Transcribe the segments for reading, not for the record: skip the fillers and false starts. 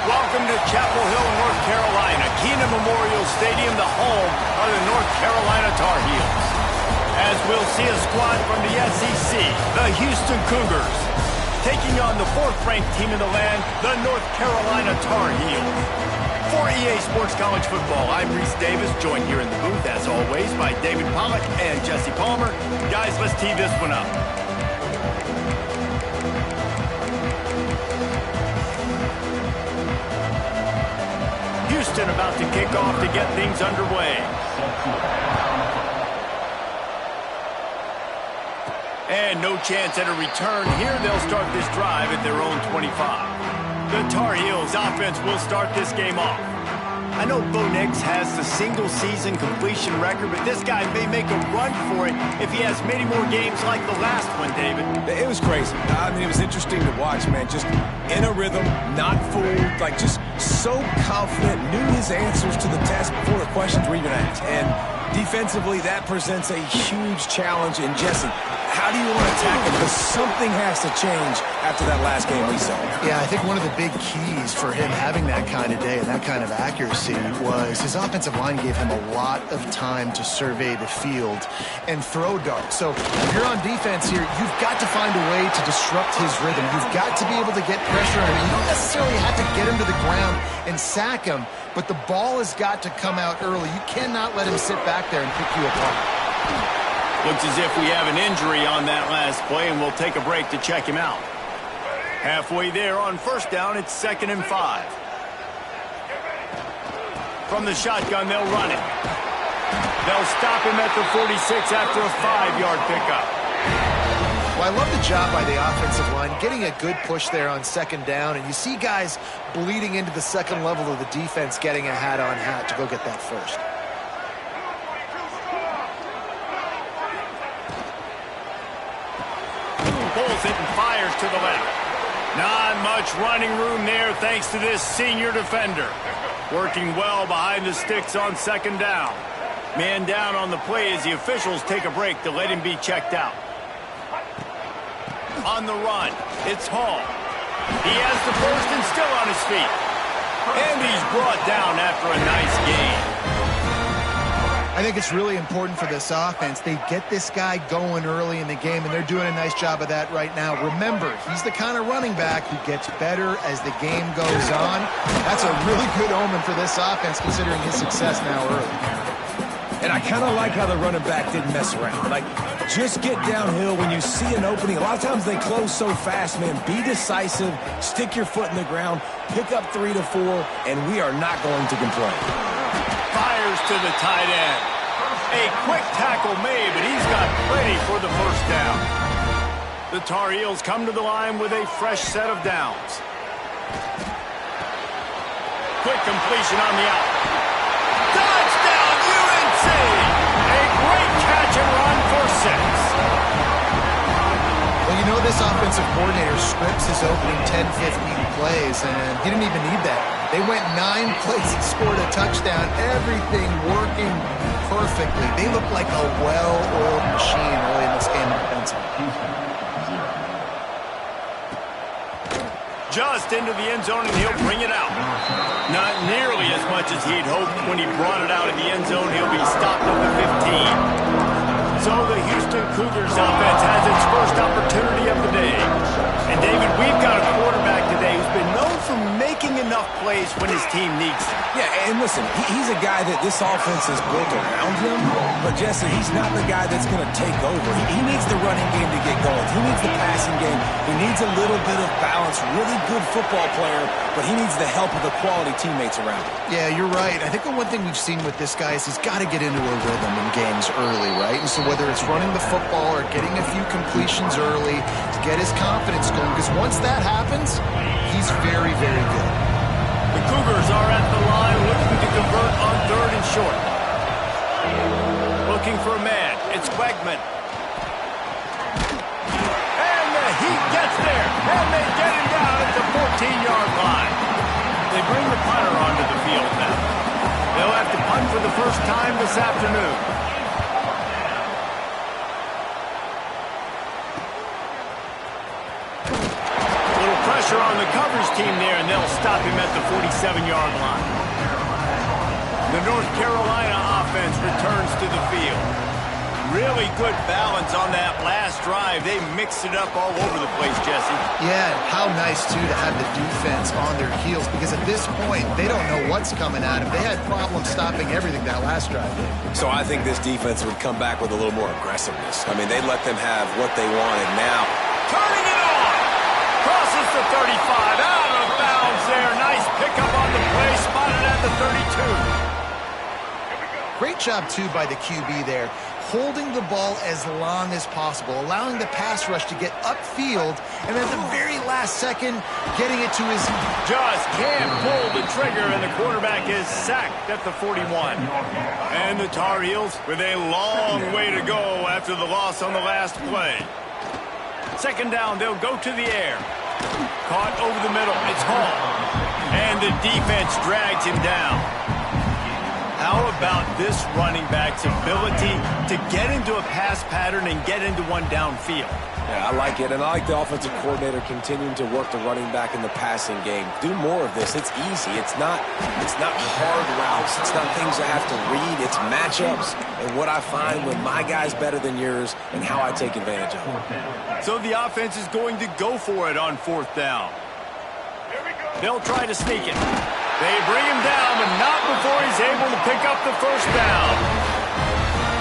Welcome to Chapel Hill, North Carolina, Keenan Memorial Stadium, the home of the North Carolina Tar Heels. As we'll see a squad from the SEC, the Houston Cougars, taking on the fourth-ranked team in the land, the North Carolina Tar Heels. For EA Sports College Football, I'm Reese Davis, joined here in the booth, as always, by David Pollack and Jesse Palmer. Guys, let's tee this one up. Houston about to kick off to get things underway. And no chance at a return here. They'll start this drive at their own 25. The Tar Heels offense will start this game off. I know Bo Nix has the single-season completion record, but this guy may make a run for it if he has many more games like the last one, David. It was crazy. I mean, it was interesting to watch, man. Just in a rhythm, not fooled, like just so confident, knew his answers to the test before the questions were even asked. And defensively, that presents a huge challenge. And Jesse, how do you want to attack it? Because something has to change after that last game we saw. Yeah, I think one of the big keys for him having that kind of day and that kind of accuracy was his offensive line gave him a lot of time to survey the field and throw darts. So if you're on defense here, you've got to find a way to disrupt his rhythm. You've got to be able to get pressure on him. You don't necessarily have to get him to the ground and sack him, but the ball has got to come out early. You cannot let him sit back there and pick you apart. Looks as if we have an injury on that last play, and we'll take a break to check him out. Halfway there on first down, it's 2nd and 5. From the shotgun, they'll run it. They'll stop him at the 46 after a 5-yard pickup. Well, I love the job by the offensive line, getting a good push there on 2nd down, and you see guys bleeding into the second level of the defense getting a hat-on-hat to go get that first. Pulls it and fires to the left. Not much running room there thanks to this senior defender. Working well behind the sticks on 2nd down. Man down on the play as the officials take a break to let him be checked out. On the run, it's Hall. He has the first and still on his feet. And he's brought down after a nice gain. I think it's really important for this offense. They get this guy going early in the game, and they're doing a nice job of that right now. Remember, he's the kind of running back who gets better as the game goes on. That's a really good omen for this offense, considering his success now early. And I kind of like how the running back didn't mess around. Like, just get downhill when you see an opening. A lot of times they close so fast, man. Be decisive, stick your foot in the ground, pick up 3 to 4, and we are not going to complain. Fires to the tight end. A quick tackle made, but he's got plenty for the first down. The Tar Heels come to the line with a fresh set of downs. Quick completion on the out. Touchdown, UNC! A great catch and run for 6. Well, you know this offensive coordinator scripts his opening 10, 15 plays, and he didn't even need that. They went 9 plays and scored a touchdown. Everything working perfectly. They look like a well-oiled machine early in this game offensively. Just into the end zone, and he'll bring it out. Not nearly as much as he'd hoped when he brought it out of the end zone. He'll be stopped at the 15. So the Houston Cougars offense has its first opportunity of the day. And David, we've got a quarterback today who's been known for making enough plays when his team needs them. Yeah, and listen, he's a guy that this offense is built around him. But, Jesse, he's not the guy that's going to take over. He needs the running game to get going. He needs the passing game. He needs a little bit of balance. Really good football player, but he needs the help of the quality teammates around him. Yeah, you're right. I think the one thing we've seen with this guy is he's got to get into a rhythm in games early, right? And so whether it's running the football or getting a few completions early to get his confidence going, because once that happens, he's very, very good. The Cougars are at the line looking to convert on 3rd and short. Looking for a man. It's Wegman. And the Heat gets there. And they get him down at the 14-yard line. They bring the punter onto the field now. They'll have to punt for the first time this afternoon. Little pressure on the coverage team there, and they'll stop him at the 47-yard line. The North Carolina offense returns to the field. Really good balance on that last drive. They mixed it up all over the place, Jesse. Yeah, how nice, too, to have the defense on their heels, because at this point, they don't know what's coming at them. They had problems stopping everything that last drive did. So I think this defense would come back with a little more aggressiveness. I mean, they'd let them have what they wanted. Now, turning it on! Crosses the 35, out of bounds there. Nice pickup on the play, spotted at the 32. Great job, too, by the QB there, holding the ball as long as possible, allowing the pass rush to get upfield, and at the very last second, getting it to his... Just can't pull the trigger, and the quarterback is sacked at the 41. And the Tar Heels with a long way to go after the loss on the last play. Second down, they'll go to the air. Caught over the middle, it's Hall. And the defense drags him down. How about this running back's ability to get into a pass pattern and get into one downfield? Yeah, I like it, and I like the offensive coordinator continuing to work the running back in the passing game. Do more of this. It's easy. It's not hard routes. It's not things I have to read. It's matchups and what I find when my guy's better than yours and how I take advantage of it. So the offense is going to go for it on fourth down. They'll try to sneak it. They bring him down, but not before he's able to pick up the first down.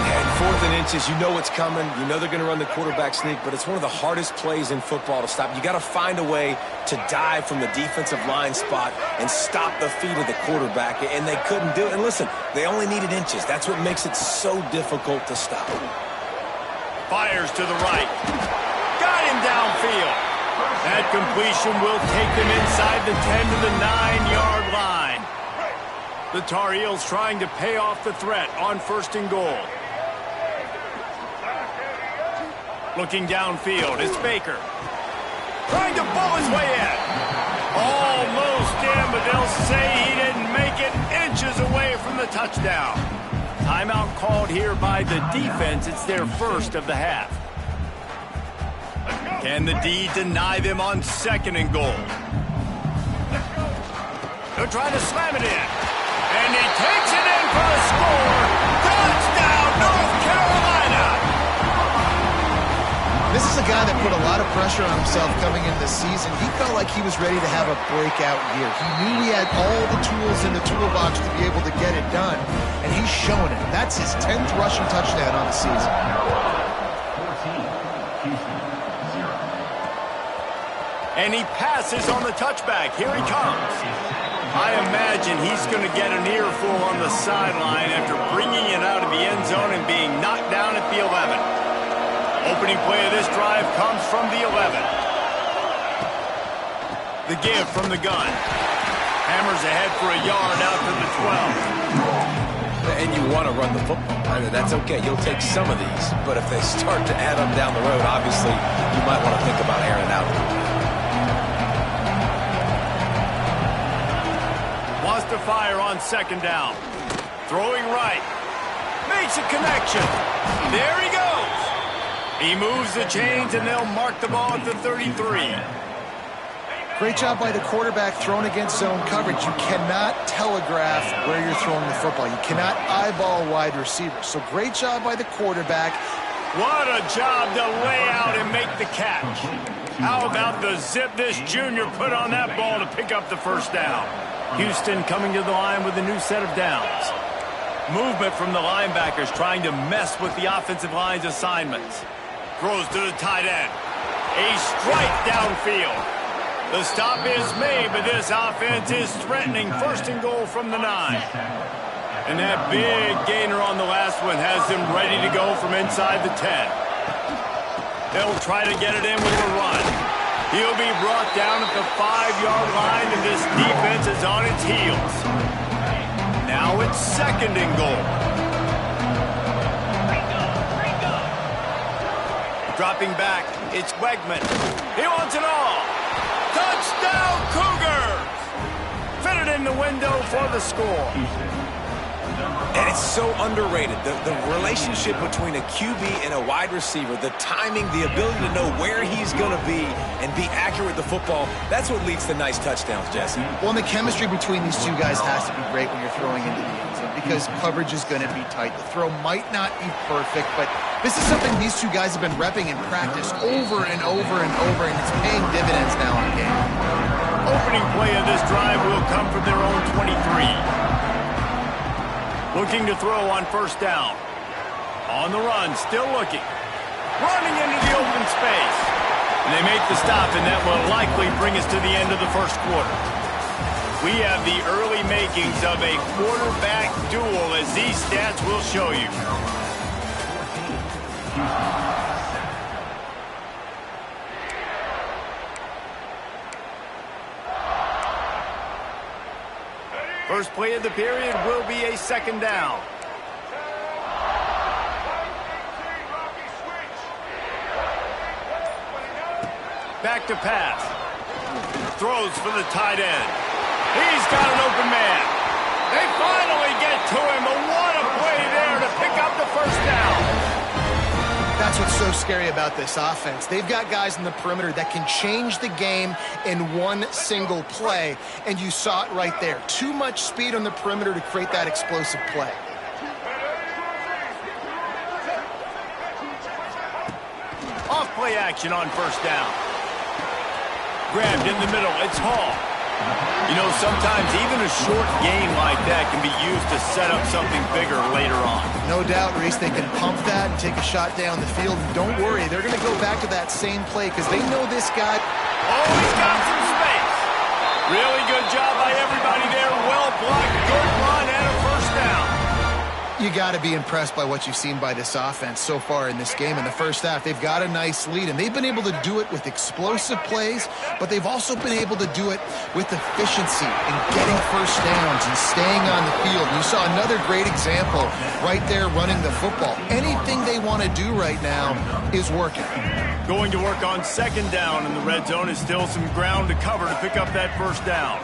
And 4th and inches, you know what's coming. You know they're going to run the quarterback sneak, but it's one of the hardest plays in football to stop. You got to find a way to dive from the defensive line spot and stop the feet of the quarterback, and they couldn't do it. And listen, they only needed inches. That's what makes it so difficult to stop. Fires to the right. Got him downfield. That completion will take them inside the 10 to the 9-yard line. The Tar Heels trying to pay off the threat on 1st and goal. Looking downfield, it's Baker. Trying to pull his way in. Almost in, but they'll say he didn't make it, inches away from the touchdown. Timeout called here by the defense. It's their first of the half. Can the D deny them on 2nd and goal? They're trying to slam it in. And he takes it in for the score. Touchdown, North Carolina! This is a guy that put a lot of pressure on himself coming into the season. He felt like he was ready to have a breakout year. He knew he had all the tools in the toolbox to be able to get it done, and he's showing it. That's his 10th rushing touchdown on the season. And he passes on the touchback. Here he comes. I imagine he's going to get an earful on the sideline after bringing it out of the end zone and being knocked down at the 11. Opening play of this drive comes from the 11. The give from the gun. Hammers ahead for a yard out to the 12. And you want to run the football. I mean, that's okay. You'll take some of these. But if they start to add up down the road, obviously, you might want to think about airing out. Wants to fire on 2nd down. Throwing right. Makes a connection. There he goes. He moves the chains, and they'll mark the ball at the 33. Great job by the quarterback thrown against zone coverage. You cannot telegraph where you're throwing the football. You cannot eyeball wide receivers. So great job by the quarterback. What a job to lay out and make the catch. How about the zip this junior put on that ball to pick up the first down? Houston coming to the line with a new set of downs. Movement from the linebackers trying to mess with the offensive line's assignments. Throws to the tight end. A strike downfield. The stop is made, but this offense is threatening 1st and goal from the 9. And that big gainer on the last one has them ready to go from inside the 10. They'll try to get it in with a run. He'll be brought down at the 5-yard line, and this defense is on its heels. Now it's 2nd and goal. Dropping back, it's Wegman. He wants it all. Touchdown, Cougars! Fitted in the window for the score. And it's so underrated. The relationship between a QB and a wide receiver, the timing, the ability to know where he's going to be and be accurate with the football, that's what leads to nice touchdowns, Jesse. Well, and the chemistry between these two guys has to be great when you're throwing into the end zone because coverage is going to be tight. The throw might not be perfect, but this is something these two guys have been repping in practice over and over and over, and it's paying dividends now in game. Opening play of this drive will come from their own 23. Looking to throw on first down. On the run, still looking. Running into the open space. And they make the stop, and that will likely bring us to the end of the first quarter. We have the early makings of a quarterback duel, as these stats will show you. First play of the period will be a second down. Back to pass. Throws for the tight end. He's got an open man. They finally get to him, but what a play there to pick up the first down. That's what's so scary about this offense. They've got guys in the perimeter that can change the game in one single play, and you saw it right there. Too much speed on the perimeter to create that explosive play. Off play action on first down. Grabbed in the middle. It's Hall. You know, sometimes even a short game like that can be used to set up something bigger later on. No doubt, Reese, they can pump that and take a shot down the field. And don't worry, they're going to go back to that same play because they know this guy. Oh, he's got some space. Really good job by everybody there. Well blocked, good run, and a first down. You got to be impressed by what you've seen by this offense so far in this game. In the first half, they've got a nice lead, and they've been able to do it with explosive plays, but they've also been able to do it with efficiency and getting first downs and staying on the field. You saw another great example right there running the football. Anything they want to do right now is working. Going to work on second down in the red zone is still some ground to cover to pick up that first down.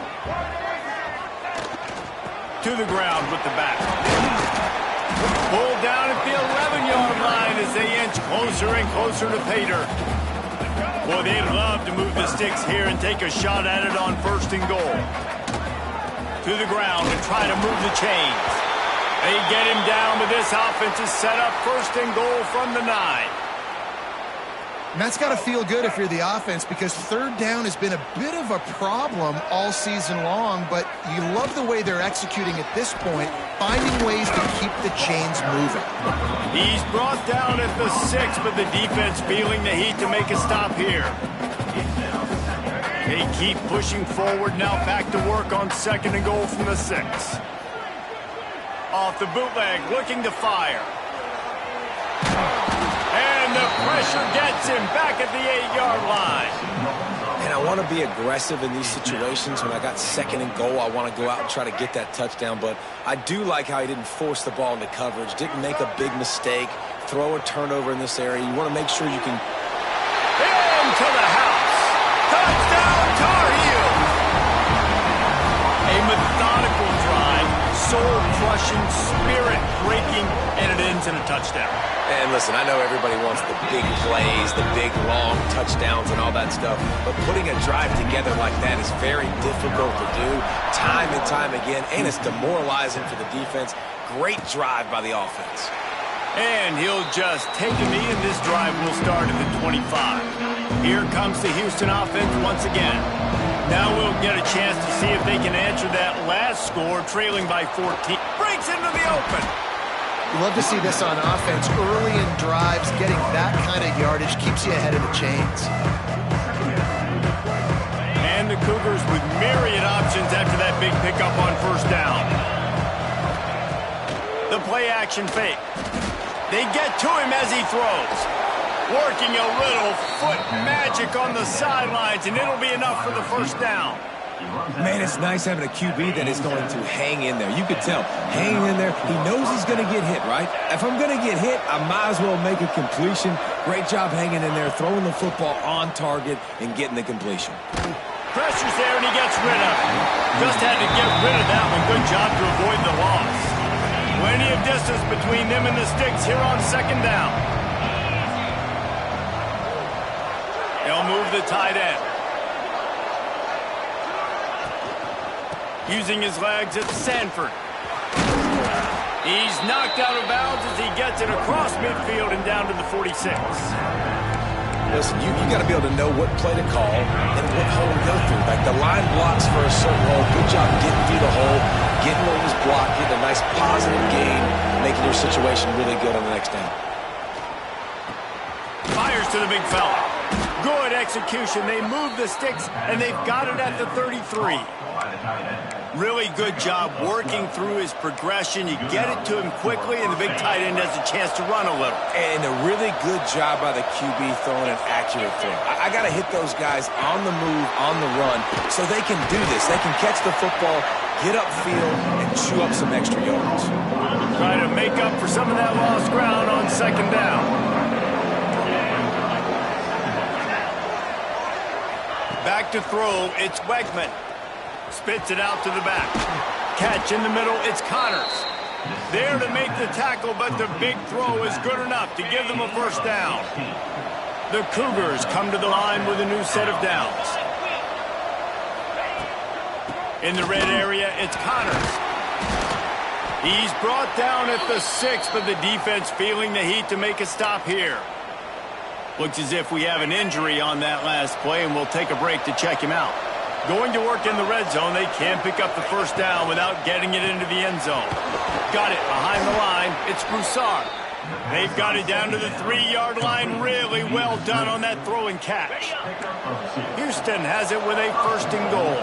To the ground with the back. Pulled down at the 11-yard line as they inch closer and closer to Pater. Boy, they'd love to move the sticks here and take a shot at it on first and goal. To the ground and try to move the chains. They get him down, but this offense is set up first and goal from the 9. And that's got to feel good if you're the offense because third down has been a bit of a problem all season long, but you love the way they're executing at this point, finding ways to keep the chains moving. He's brought down at the 6, but the defense feeling the heat to make a stop here. They keep pushing forward now, back to work on second and goal from the 6. Off the bootleg, looking to fire. And the pressure gets him back at the 8-yard line. And I want to be aggressive in these situations. When I got second and goal, I want to go out and try to get that touchdown. But I do like how he didn't force the ball into coverage, didn't make a big mistake, throw a turnover in this area. You want to make sure you can. Into the house. Touchdown, Tar Heels. A methodical drive, soul-crushing, spirit-breaking, and it ends in a touchdown. And listen, I know everybody wants the big plays, the big, long touchdowns and all that stuff, but putting a drive together like that is very difficult to do time and time again, and it's demoralizing for the defense. Great drive by the offense. And he'll just take a knee, and this drive will start at the 25. Here comes the Houston offense once again. Now we'll get a chance to see if they can answer that last score, trailing by 14. Breaks into the open. You love to see this on offense. Early in drives, getting that kind of yardage keeps you ahead of the chains. And the Cougars with myriad options after that big pickup on first down. The play action fake. They get to him as he throws. Working a little foot magic on the sidelines, and it'll be enough for the first down. Man, it's nice having a QB that is going to hang in there. You could tell, hanging in there, he knows he's going to get hit, right? If I'm going to get hit, I might as well make a completion. Great job hanging in there, throwing the football on target and getting the completion. Pressure's there, and he gets rid of it. Just had to get rid of that one. Good job to avoid the loss. Plenty of distance between them and the sticks here on second down. They'll move the tight end. Using his legs at Sanford. He's knocked out of bounds as he gets it across midfield and down to the 46. Listen, you got to be able to know what play to call and what hole to go through. Like the line blocks for a certain hole. Good job getting through the hole, getting what was blocked, getting a nice positive gain, making your situation really good on the next down. Fires to the big fella. Good execution. They move the sticks, and they've got it at the 33. Really good job working through his progression. You get it to him quickly, and the big tight end has a chance to run a little. And a really good job by the QB throwing an accurate throw. I got to hit those guys on the move, on the run, so they can do this. They can catch the football, get upfield, and chew up some extra yards. Try to make up for some of that lost ground on second down. Back to throw, it's Wegman. Spits it out to the back. Catch in the middle, it's Connors. There to make the tackle, but the big throw is good enough to give them a first down. The Cougars come to the line with a new set of downs. In the red area, it's Connors. He's brought down at the 6, but the defense feeling the heat to make a stop here. Looks as if we have an injury on that last play, and we'll take a break to check him out. Going to work in the red zone, they can't pick up the first down without getting it into the end zone. Got it behind the line. It's Broussard. They've got it down to the 3-yard line. Really well done on that throw and catch. Houston has it with a first and goal.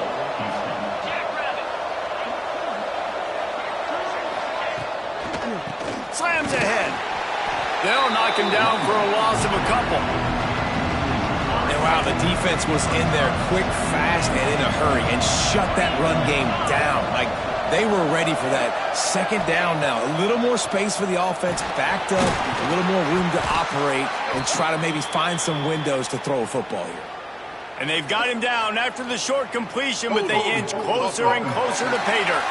Slams ahead. They'll knock him down for a loss of a couple. And wow, the defense was in there quick, fast, and in a hurry and shut that run game down. Like, they were ready for that. Second down now. A little more space for the offense, backed up, a little more room to operate and try to maybe find some windows to throw a football here. And they've got him down after the short completion, but they inch closer and closer to pay dirt.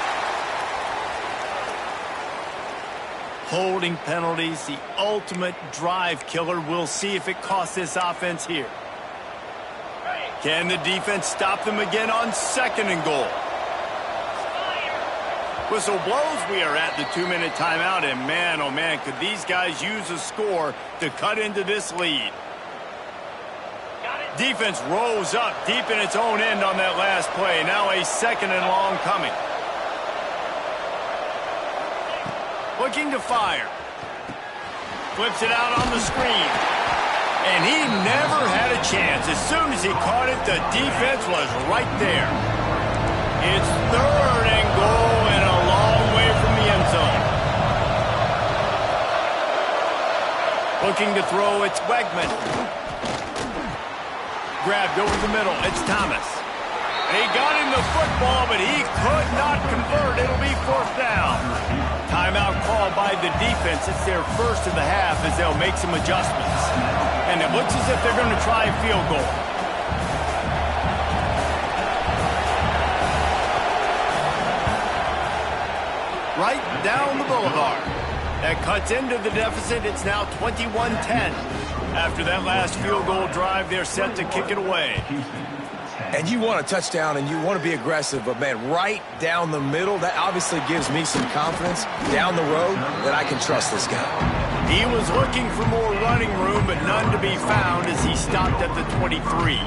Holding penalties, the ultimate drive killer. We'll see if it costs this offense here. Can the defense stop them again on second and goal? Whistle blows. We are at the 2-minute timeout, and man, oh man, could these guys use a score to cut into this lead. Defense rose up deep in its own end on that last play. Now a second and long coming. Looking to fire. Flips it out on the screen. And he never had a chance. As soon as he caught it, the defense was right there. It's third and goal and a long way from the end zone. Looking to throw, it's Wegman. Grabbed over the middle, it's Thomas. They got him the football, but he could not convert. It'll be fourth down. Timeout called by the defense. It's their first of the half as they'll make some adjustments. And it looks as if they're going to try a field goal. Right down the boulevard. That cuts into the deficit. It's now 21-10. After that last field goal drive, they're set to kick it away. And you want a touchdown and you want to be aggressive, but man, right down the middle, that obviously gives me some confidence down the road that I can trust this guy. He was looking for more running room, but none to be found as he stopped at the 23.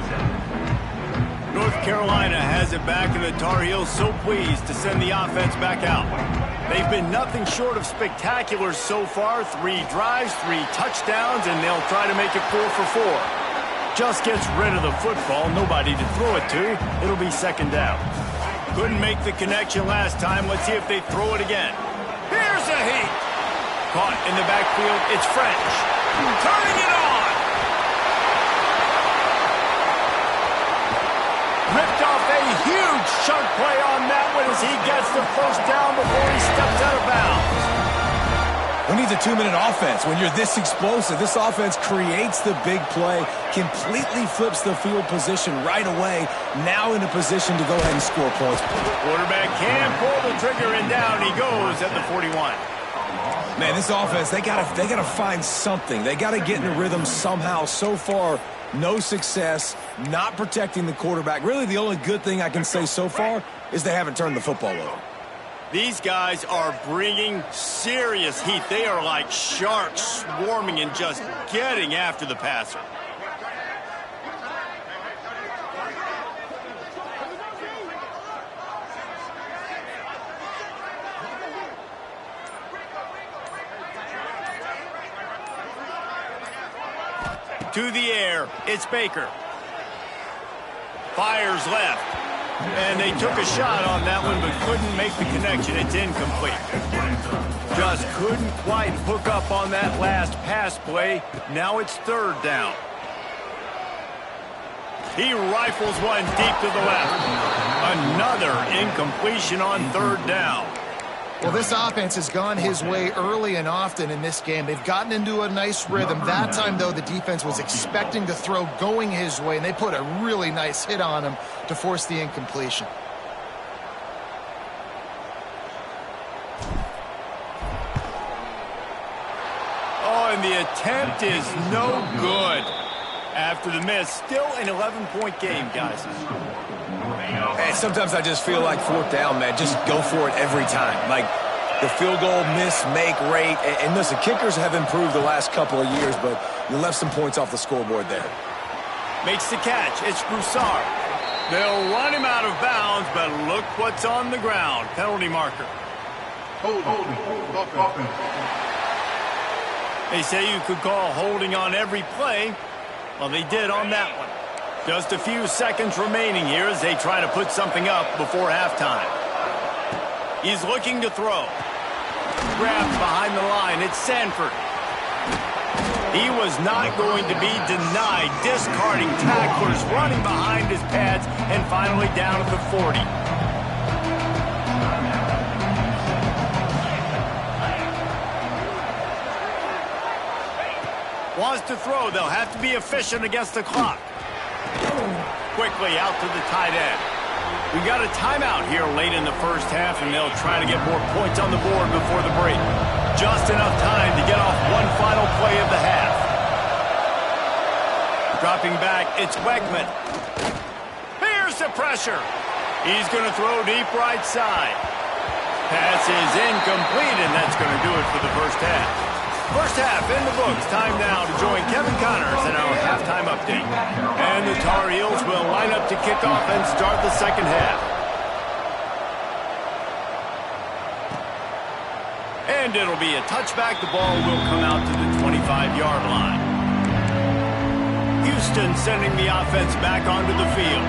North Carolina has it back, and the Tar Heels so pleased to send the offense back out. They've been nothing short of spectacular so far. 3 drives, 3 touchdowns, and they'll try to make it 4 for 4. Just gets rid of the football, nobody to throw it to. It'll be second down. Couldn't make the connection last time. Let's see if they throw it again. Here's a heat. Caught in the backfield, it's French. Turning it on. Ripped off a huge chunk play on that one as he gets the first down before he steps out of bounds. Who needs a 2-minute offense? When you're this explosive, this offense creates the big play, completely flips the field position right away, now in a position to go ahead and score points. Quarterback can pull the trigger, and down he goes at the 41. Man, this offense, they gotta find something. They gotta get in a rhythm somehow. So far, no success, not protecting the quarterback. Really, the only good thing I can say so far is they haven't turned the football over. These guys are bringing serious heat. They are like sharks swarming and just getting after the passer. To the air, it's Baker. Fires left. And they took a shot on that one, but couldn't make the connection. It's incomplete. Just couldn't quite hook up on that last pass play. Now it's third down. He rifles one deep to the left. Another incompletion on third down. Well, this offense has gone his way early and often in this game. They've gotten into a nice rhythm. That time, though, the defense was expecting to throw going his way, and they put a really nice hit on him to force the incompletion. Oh, and the attempt is no good. After the miss, still an 11-point game, guys. Hey, sometimes I just feel like fourth down, man. Just go for it every time. Like the field goal miss-make rate. And listen, kickers have improved the last couple of years, but you left some points off the scoreboard there. Makes the catch. It's Broussard. They'll run him out of bounds, but look what's on the ground. Penalty marker. They say you could call holding on every play. Well, they did on that one. Just a few seconds remaining here as they try to put something up before halftime. He's looking to throw. Grabbed behind the line. It's Sanford. He was not going to be denied. Discarding tacklers, running behind his pads, and finally down at the 40. Wants to throw. They'll have to be efficient against the clock. Quickly out to the tight end. We got a timeout here late in the first half, and they'll try to get more points on the board before the break. Just enough time to get off one final play of the half. Dropping back, it's Wegman. Here's the pressure. He's going to throw deep right side. Pass is incomplete, and that's going to do it for the first half. First half in the books. Time now to join Kevin Connors in our halftime update. And the Tar Heels will line up to kick off and start the second half. And it'll be a touchback. The ball will come out to the 25-yard line. Houston sending the offense back onto the field.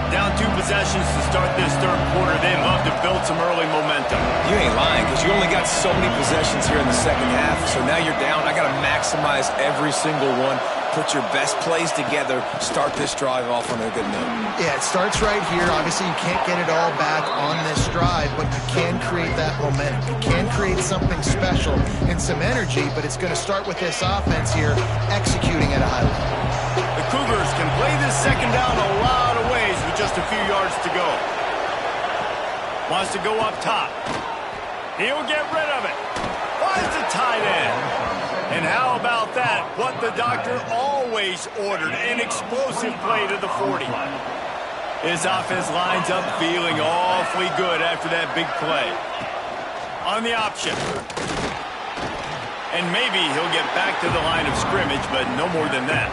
Down 2 possessions to start this third quarter. They'd love to build some early momentum. You ain't lying, because you only got so many possessions here in the second half. So now you're down. I got to maximize every single one. Put your best plays together. Start this drive off on a good note. Yeah, it starts right here. Obviously, you can't get it all back on this drive, but you can create that momentum. You can create something special and some energy, but it's going to start with this offense here executing at a high level. The Cougars can play this second down a lot of ways with just a few yards to go. Wants to go up top. He'll get rid of it. Finds the tight end. And how about that? What the doctor always ordered, an explosive play to the 40. His offense lines up feeling awfully good after that big play. On the option. And maybe he'll get back to the line of scrimmage, but no more than that.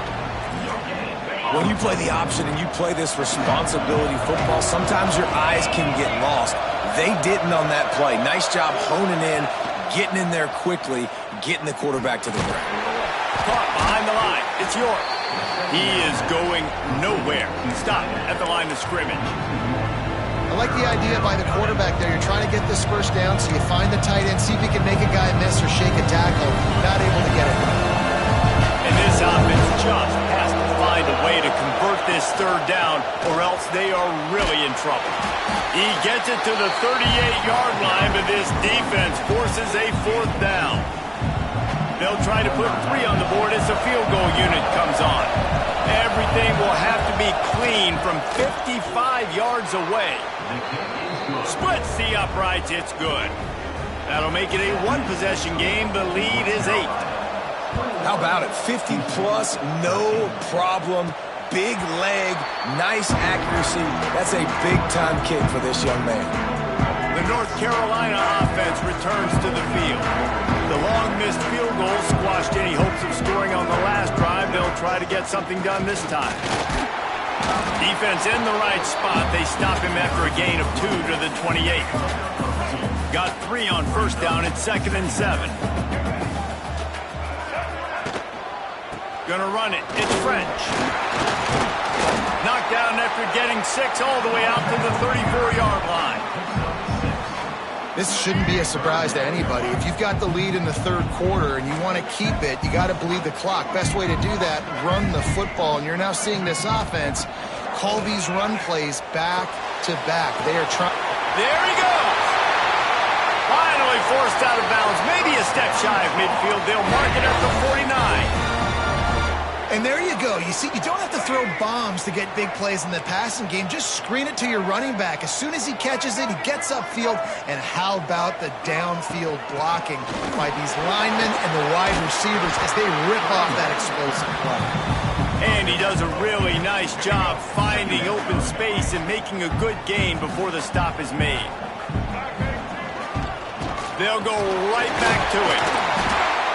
When you play the option and you play this responsibility football, sometimes your eyes can get lost. They didn't on that play. Nice job honing in, getting in there quickly, getting the quarterback to the ground. Caught behind the line. It's York. He is going nowhere. Stop at the line of scrimmage. I like the idea by the quarterback there. You're trying to get this first down, so you find the tight end, see if you can make a guy miss or shake a tackle. Not able to get it done. And this offense just has to find a way to convert this third down, or else they are really in trouble. He gets it to the 38-yard line, but this defense forces a fourth down. They'll try to put 3 on the board as the field goal unit comes on. Everything will have to be clean from 55 yards away. Splits the uprights. It's good. That'll make it a one-possession game. The lead is 8. How about it? 50-plus, no problem. Big leg, nice accuracy. That's a big-time kick for this young man. The North Carolina offense returns to the field. The long-missed field goal squashed any hopes of scoring on the last drive. They'll try to get something done this time. Defense in the right spot. They stop him after a gain of 2 to the 28. Got 3 on first down. It's 2nd and 7. Gonna run it. It's French. Knocked down after getting 6 all the way out to the 34-yard line. This shouldn't be a surprise to anybody. If you've got the lead in the third quarter and you want to keep it, you got to bleed the clock. Best way to do that, run the football. And you're now seeing this offense call these run plays back to back. They are trying. There he goes. Finally forced out of bounds. Maybe a step shy of midfield. They'll mark it at the 49. And there you go. You see, you don't have to throw bombs to get big plays in the passing game. Just screen it to your running back. As soon as he catches it, he gets upfield. And how about the downfield blocking by these linemen and the wide receivers as they rip off that explosive play. And he does a really nice job finding open space and making a good gain before the stop is made. They'll go right back to it.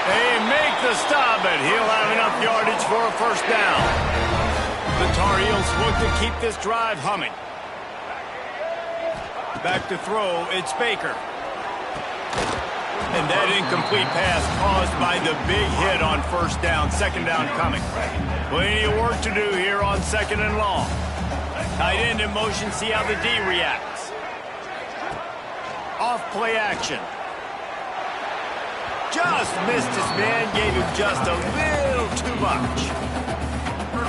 They make the stop, but he'll have enough yardage for a first down. The Tar Heels look to keep this drive humming. Back to throw, it's Baker. And that incomplete pass caused by the big hit on first down. Second down coming. Plenty of work to do here on 2nd and long. Tight end in motion, see how the D reacts. Off play action. Just missed his man, gave him just a little too much.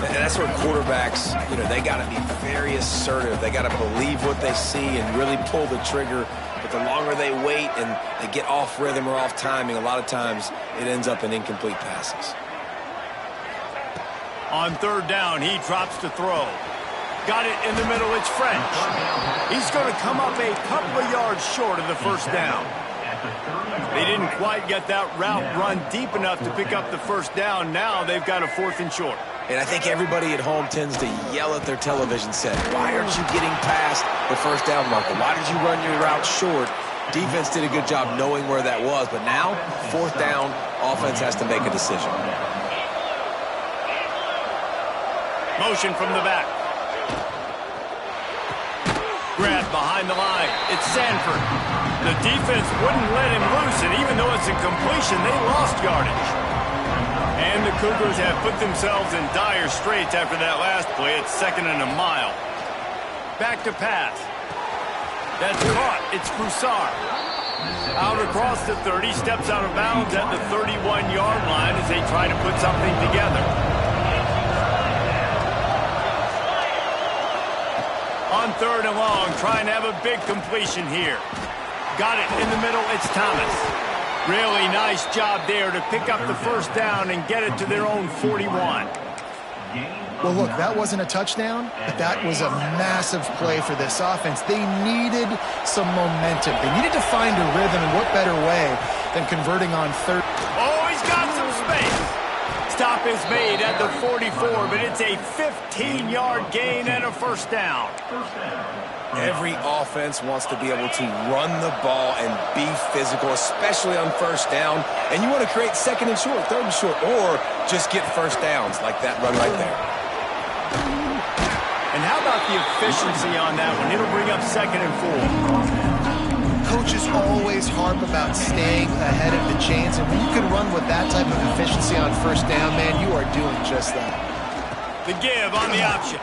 And that's where quarterbacks, they got to be very assertive. They got to believe what they see and really pull the trigger. But the longer they wait and they get off rhythm or off timing, a lot of times it ends up in incomplete passes. On third down, he drops to throw. Got it in the middle, it's French. He's going to come up a couple of yards short of the first down. They didn't quite get that route run deep enough to pick up the first down. Now they've got a 4th and short. And I think everybody at home tends to yell at their television set. Why aren't you getting past the first down marker? Why did you run your route short? Defense did a good job knowing where that was. But now, 4th down, offense has to make a decision. Motion from the back. Grab behind the line. It's Sanford. The defense wouldn't let him loose, and even though it's a completion, they lost yardage. And the Cougars have put themselves in dire straits after that last play. It's 2nd and a mile. Back to pass. That's caught. It's Broussard. Out across the 30, steps out of bounds at the 31-yard line as they try to put something together. On 3rd and long, trying to have a big completion here. Got it in the middle, it's Thomas. Really nice job there to pick up the first down and get it to their own 41. Well, look, that wasn't a touchdown, but that was a massive play for this offense. They needed some momentum. They needed to find a rhythm, and what better way than converting on third. Oh, he's got some space. Stop is made at the 44, but it's a 15-yard gain and a first down. Every offense wants to be able to run the ball and be physical, especially on first down. And you want to create 2nd and short, 3rd and short, or just get first downs like that run right there. And how about the efficiency on that one? It'll bring up 2nd and 4. Coaches always harp about staying ahead of the chains, and when you can run with that type of efficiency on first down, man, you are doing just that. The give on the option.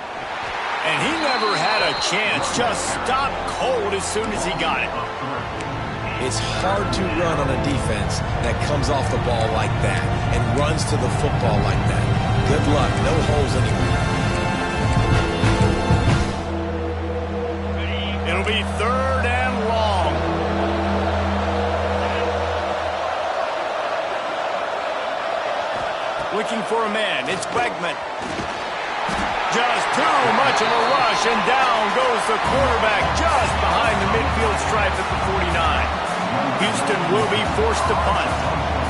And he never had a chance. Just stopped cold as soon as he got it. It's hard to run on a defense that comes off the ball like that and runs to the football like that. Good luck. No holes anywhere. It'll be 3rd and long. Looking for a man. It's Wegman. Just too much of a rush, and down goes the quarterback just behind the midfield stripe at the 49. Houston will be forced to punt.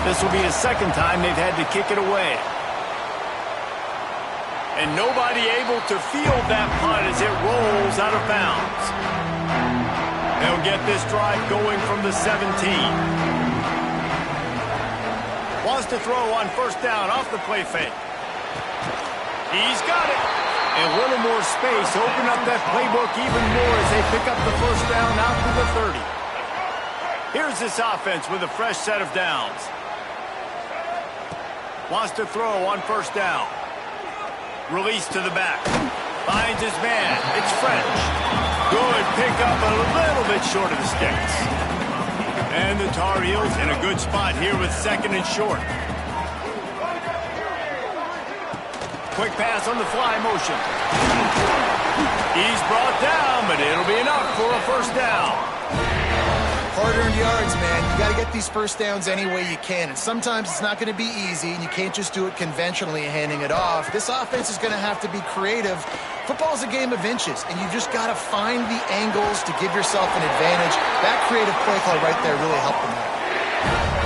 This will be the second time they've had to kick it away. And nobody able to field that punt as it rolls out of bounds. They'll get this drive going from the 17. Wants to throw on first down off the play fake. He's got it. And a little more space. Open up that playbook even more as they pick up the first down out to the 30. Here's this offense with a fresh set of downs. Wants to throw on first down. Release to the back. Finds his man. It's French. Good pickup, a little bit short of the sticks. And the Tar Heels in a good spot here with second and short. Quick pass on the fly motion. He's brought down, but it'll be enough for a first down. Hard-earned yards, man. You got to get these first downs any way you can. And sometimes it's not going to be easy, and you can't just do it conventionally handing it off. This offense is going to have to be creative. Football's a game of inches, and you've just got to find the angles to give yourself an advantage. That creative play call right there really helped them out.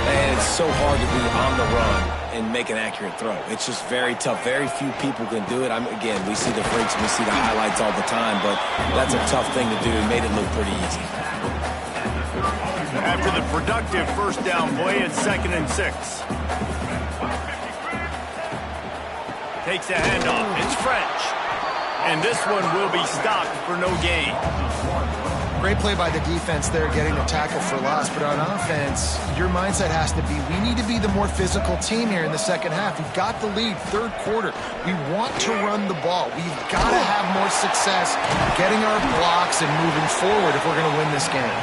And it's so hard to be on the run and make an accurate throw. It's just very tough. Very few people can do it. Again, we see the freaks, we see the highlights all the time, but that's a tough thing to do. It made it look pretty easy. After the productive first down play, it's 2nd and 6. Takes a handoff. It's French. And this one will be stopped for no gain. Great play by the defense there, getting the tackle for loss. But on offense, your mindset has to be, we need to be the more physical team here in the second half. We've got the lead, third quarter. We want to run the ball. We've got to have more success getting our blocks and moving forward if we're going to win this game.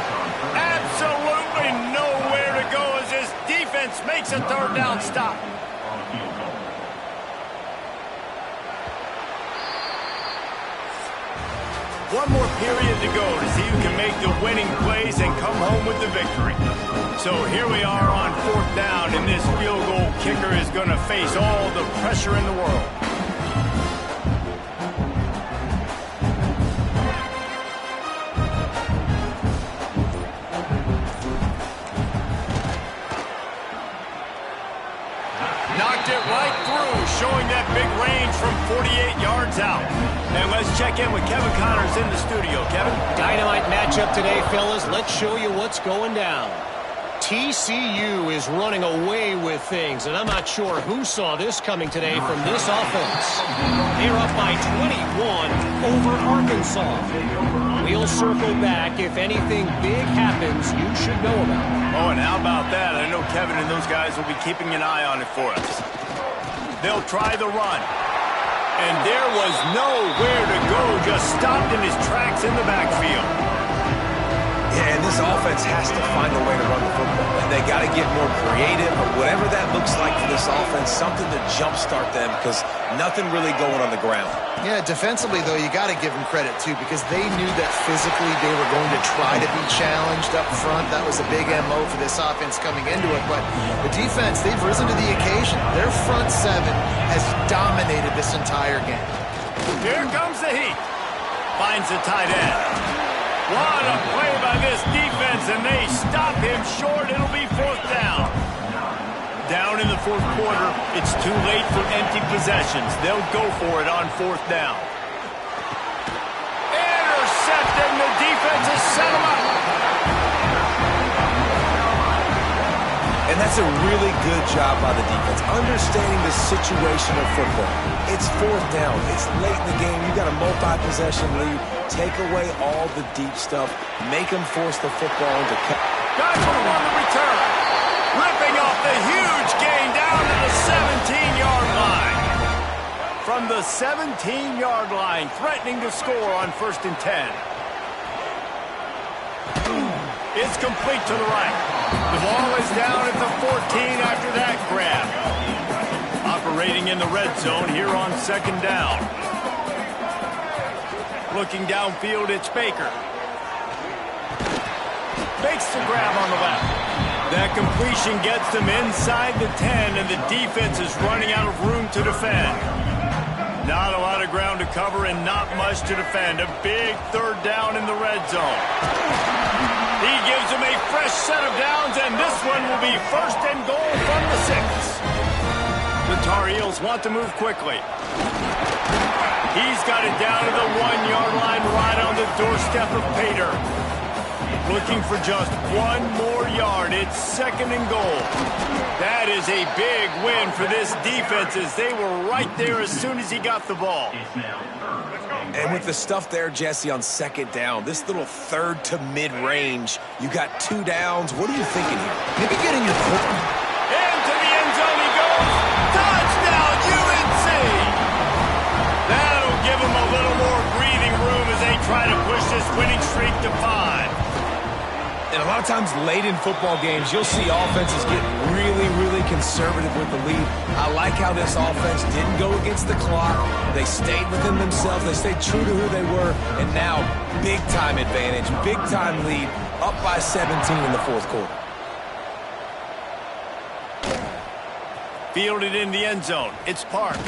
Absolutely nowhere to go as this defense makes a third down stop. One more period to go to see who can make the winning plays and come home with the victory. So here we are on 4th down, and this field goal kicker is going to face all the pressure in the world. Knocked it right through, showing that big range from 48 yards out. And let's check in with Kevin Connors in the studio. Kevin? Dynamite matchup today, fellas. Let's show you what's going down. TCU is running away with things, and I'm not sure who saw this coming today from this offense. They're up by 21 over Arkansas. We'll circle back if anything big happens you should know about. Oh, and how about that? I know Kevin and those guys will be keeping an eye on it for us. They'll try the run. And there was nowhere to go, just stopped in his tracks in the backfield. Yeah, and this offense has to find a way to run the football. And they got to get more creative, or whatever that looks like for this offense, something to jumpstart them, because nothing really going on the ground. Yeah, defensively, though, you got to give them credit, too, because they knew that physically they were going to try to be challenged up front. That was a big MO for this offense coming into it. But the defense, they've risen to the occasion. Their front seven has dominated this entire game. Here comes the heat. Finds the tight end. What a play by this defense, and they stop him short. It'll be 4th down. Down in the 4th quarter, it's too late for empty possessions. They'll go for it on 4th down. Intercepted, and the defense has set him up. And that's a really good job by the defense, understanding the situation of football. It's 4th down. It's late in the game. You got a multi-possession lead. Take away all the deep stuff. Make them force the football into cut. That's what won the return. Ripping off the huge gain down to the 17-yard line. From the 17-yard line, threatening to score on 1st and 10. It's complete to the right. The ball is down at the 14 after that grab. Operating in the red zone here on 2nd down. Looking downfield, it's Baker. Makes the grab on the left. That completion gets them inside the 10, and the defense is running out of room to defend. Not a lot of ground to cover and not much to defend. A big 3rd down in the red zone. He gives them a fresh set of downs, and this one will be first and goal from the 6. The Tar Heels want to move quickly. He's got it down to the 1-yard line right on the doorstep of Pater. Looking for just one more yard. It's second and goal. That is a big win for this defense as they were right there as soon as he got the ball. And with the stuff there, Jesse, on second down, this little third to mid-range, you got 2 downs. What are you thinking here? Maybe getting your foot. Into the end zone he goes. Touchdown, UNC! That'll give them a little more breathing room as they try to push this winning streak to 5. And a lot of times late in football games, you'll see offenses get really, really conservative with the lead. I like how this offense didn't go against the clock. They stayed within themselves. They stayed true to who they were. And now, big-time advantage, big-time lead, up by 17 in the 4th quarter. Fielded in the end zone. It's Parks.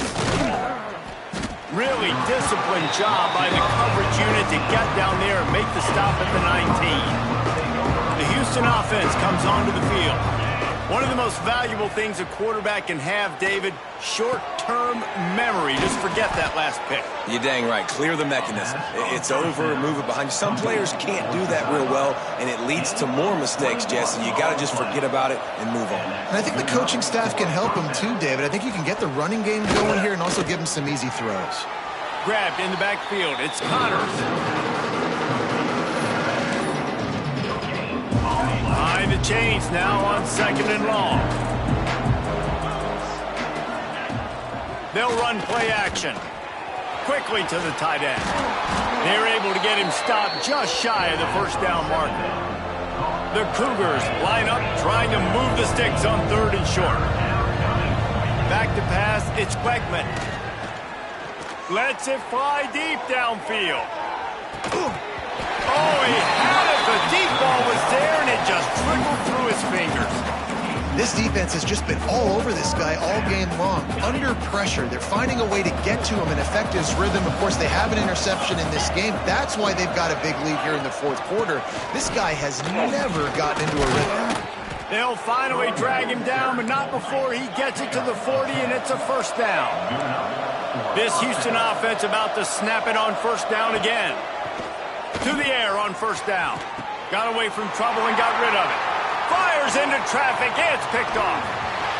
Really disciplined job by the coverage unit to get down there and make the stop at the 19. The Houston offense comes onto the field. One of the most valuable things a quarterback can have, David, short-term memory. Just forget that last pick. You're dang right. Clear the mechanism. It's over, move it behind you. Some players can't do that real well, and it leads to more mistakes, Jesse. You got to just forget about it and move on. And I think the coaching staff can help him too, David. I think you can get the running game going here and also give him some easy throws. Grabbed in the backfield. It's Connors. Behind the chains now on second and long. They'll run play action. Quickly to the tight end. They're able to get him stopped just shy of the first down marker. The Cougars line up trying to move the sticks on 3rd and short. Back to pass, it's Wegman. Lets it fly deep downfield. Oh, he had it. The deep ball was there, and it just trickled through his fingers. This defense has just been all over this guy all game long. Under pressure, they're finding a way to get to him and affect his rhythm. Of course, they have an interception in this game. That's why they've got a big lead here in the 4th quarter. This guy has never gotten into a rhythm. They'll finally drag him down, but not before he gets it to the 40, and it's a first down. This Houston offense about to snap it on first down again. To the air on first down. Got away from trouble and got rid of it. Fires into traffic. It's picked off.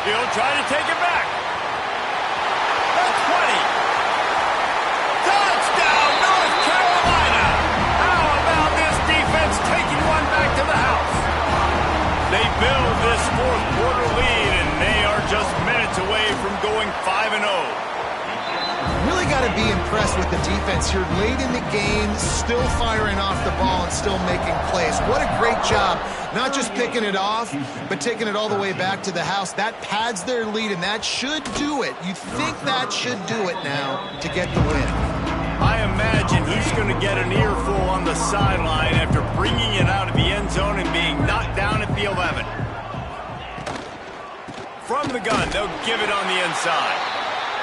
He'll try to take it back. That's 20. Touchdown, North Carolina. How about this defense taking one back to the house? They build this 4th quarter lead, and they are just minutes away from going 5-0. Really got to be impressed with the defense here late in the game, still firing off the ball and still making plays. What a great job, not just picking it off, but taking it all the way back to the house. That pads their lead, and that should do it. You think that should do it now to get the win. I imagine he's going to get an earful on the sideline after bringing it out of the end zone and being knocked down at the 11. From the gun, they'll give it on the inside.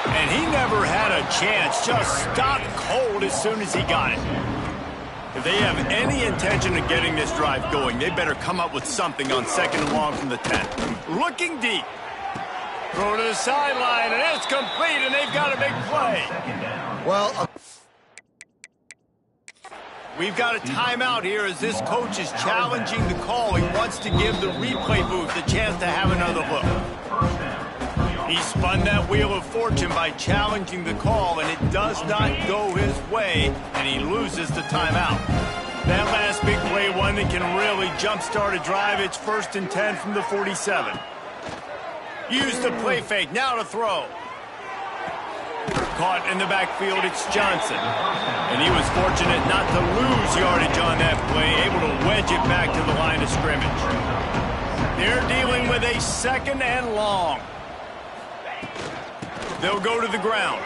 And he never had a chance, just stopped cold as soon as he got it. If they have any intention of getting this drive going, they better come up with something on second and long from the 10. Looking deep. Throw to the sideline, and it's complete, and they've got a big play. Well, we've got a timeout here as this coach is challenging the call. He wants to give the replay booth a chance to have another look. He spun that wheel of fortune by challenging the call, and it does not go his way, and he loses the timeout. That last big play, one that can really jumpstart a drive. It's 1st and 10 from the 47. Use the play fake, now to throw. Caught in the backfield, it's Johnson. And he was fortunate not to lose yardage on that play, able to wedge it back to the line of scrimmage. They're dealing with a 2nd and long. They'll go to the ground.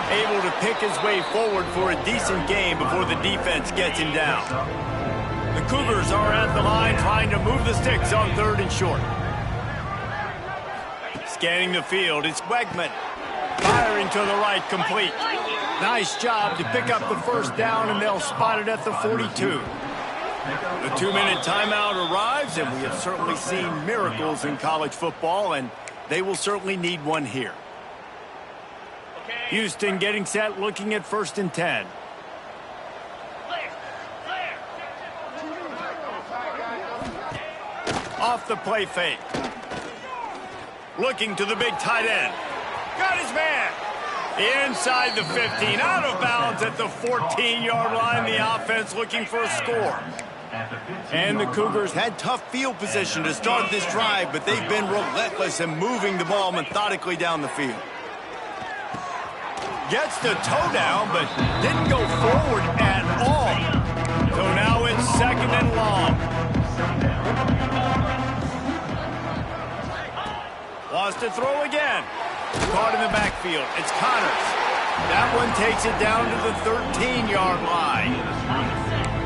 Able to pick his way forward for a decent game before the defense gets him down. The Cougars are at the line trying to move the sticks on 3rd and short. Scanning the field, it's Wegman. Firing to the right, complete. Nice job to pick up the first down, and they'll spot it at the 42. The 2-minute timeout arrives, and we have certainly seen miracles in college football, and they will certainly need one here. Houston getting set, looking at 1st and 10. Off the play fake. Looking to the big tight end. Got his man. Inside the 15. Out of bounds at the 14-yard line. The offense looking for a score. And the Cougars had tough field position to start this drive, but they've been relentless in moving the ball methodically down the field. Gets the toe down, but didn't go forward at all. So now it's 2nd and long. Wants to throw again. Caught in the backfield. It's Connors. That one takes it down to the 13-yard line.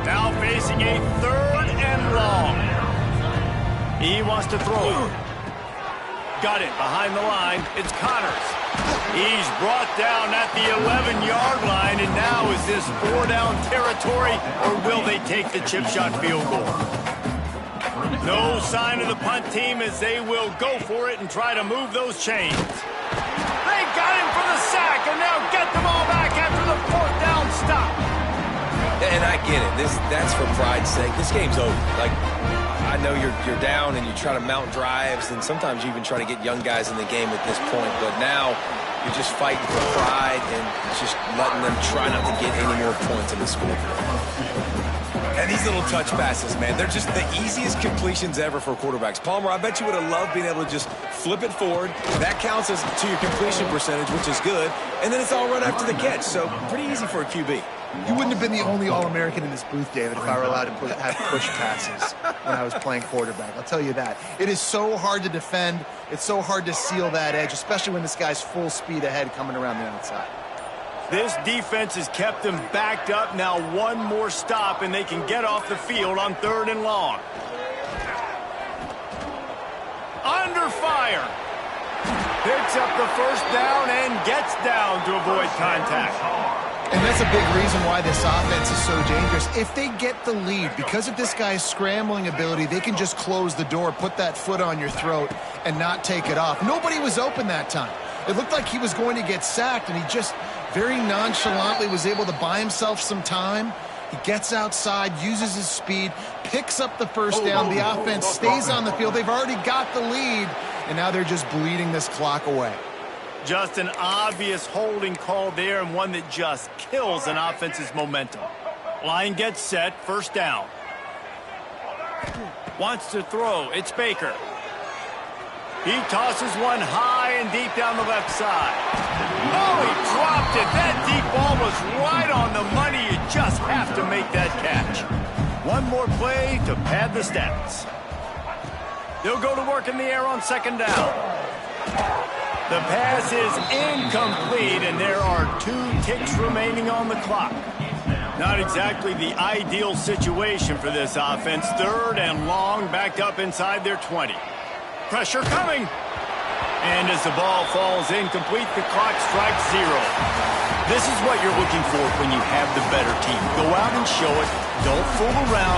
Now facing a 3rd and long. He wants to throw. Got it behind the line. It's Connors. He's brought down at the 11-yard line, and now is this 4-down territory, or will they take the chip shot field goal? No sign of the punt team as they will go for it and try to move those chains. They got him for the sack, and now get the ball back after the 4th down stop. And I get it. That's for pride's sake. This game's over. Like, I know you're down and you try to mount drives, and sometimes you even try to get young guys in the game at this point. But now you're just fighting for pride and just letting them try not to get any more points in the scoreboard. And these little touch passes, man, they're just the easiest completions ever for quarterbacks. Palmer, I bet you would have loved being able to just flip it forward. That counts as to your completion percentage, which is good. And then it's all run after the catch. So pretty easy for a QB. You wouldn't have been the only All-American in this booth, David, if I were allowed to have push passes when I was playing quarterback. I'll tell you that. It is so hard to defend. It's so hard to seal that edge, especially when this guy's full speed ahead coming around the outside. This defense has kept them backed up. Now one more stop, and they can get off the field on 3rd and long. Under fire. Picks up the 1st down and gets down to avoid contact. And that's a big reason why this offense is so dangerous. If they get the lead, because of this guy's scrambling ability, they can just close the door, put that foot on your throat, and not take it off. Nobody was open that time. It looked like he was going to get sacked, and he just very nonchalantly was able to buy himself some time. He gets outside, uses his speed, picks up the 1st down. The offense stays on the field. They've already got the lead, and now they're just bleeding this clock away. Just an obvious holding call there, and one that just kills an offense's momentum. Line gets set, 1st down. Wants to throw. It's Baker. He tosses one high and deep down the left side. Oh, he dropped it. That deep ball was right on the money. You just have to make that catch. One more play to pad the stats. They'll go to work in the air on 2nd down. The pass is incomplete, and there are 2 ticks remaining on the clock. Not exactly the ideal situation for this offense. 3rd and long, backed up inside their 20. Pressure coming. And as the ball falls incomplete, the clock strikes 0. This is what you're looking for when you have the better team. Go out and show it. Don't fool around.